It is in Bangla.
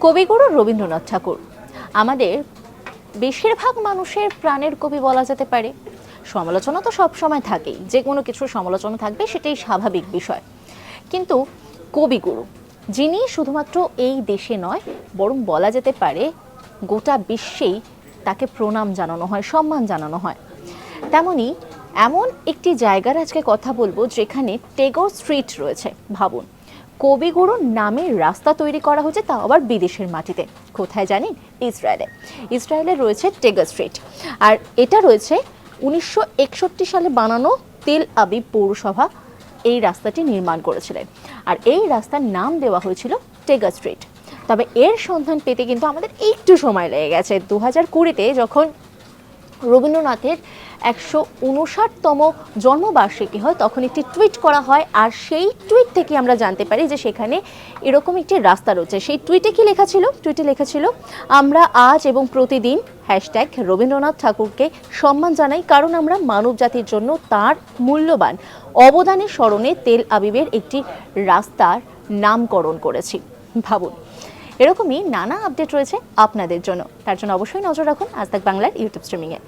কবিগুরু রবীন্দ্রনাথ ঠাকুর আমাদের বেশিরভাগ মানুষের প্রাণের কবি বলা যেতে পারে। সমালোচনা তো সব সময় থাকেই, যে কোনো কিছুর সমালোচনা থাকবে, সেটাই স্বাভাবিক বিষয়। কিন্তু কবিগুরু, যিনি শুধুমাত্র এই দেশে নয় বরং বলা যেতে পারে গোটা বিশ্বেই তাকে প্রণাম জানানো হয়, সম্মান জানানো হয়, তেমনি এমন একটি জায়গার আজকে কথা বলবো যেখানে টেগর স্ট্রিট রয়েছে। ভাবুন, কবিগুরুর নামে রাস্তা তৈরি করা হচ্ছে, তাও আবার বিদেশের মাটিতে। কোথায় জানেন? ইসরায়েলে। ইসরায়েলে রয়েছে টেগর স্ট্রিট, আর এটা রয়েছে 1961 সালে বানানো তেল আবিব পৌরসভা এই রাস্তাটি নির্মাণ করেছিলেন, আর এই রাস্তার নাম দেওয়া হয়েছিল টেগর স্ট্রিট। তবে এর সন্ধান পেতে কিন্তু আমাদের একটু সময় লেগে গেছে। 2020-তে যখন রবীন্দ্রনাথের 159তম জন্মবার্ষিকী হয়, তখন একটি টুইট করা হয়, আর সেই টুইট থেকে আমরা জানতে পারি যে সেখানে এরকম একটি রাস্তা রয়েছে। সেই টুইটে কি লেখা ছিল? টুইটে লেখা ছিল, আমরা আজ এবং প্রতিদিন রবীন্দ্রনাথ ঠাকুরকে সম্মান জানাই, কারণ আমরা মানব জাতির জন্য তার মূল্যবান অবদানের স্মরণে তেল আবিবের একটি রাস্তার নামকরণ করেছি। ভাবুন, এরকমই নানা আপডেট রয়েছে আপনাদের জন্য। তার জন্য অবশ্যই নজর রাখুন আজ তাক বাংলার ইউটিউব স্ট্রিমিংয়ে।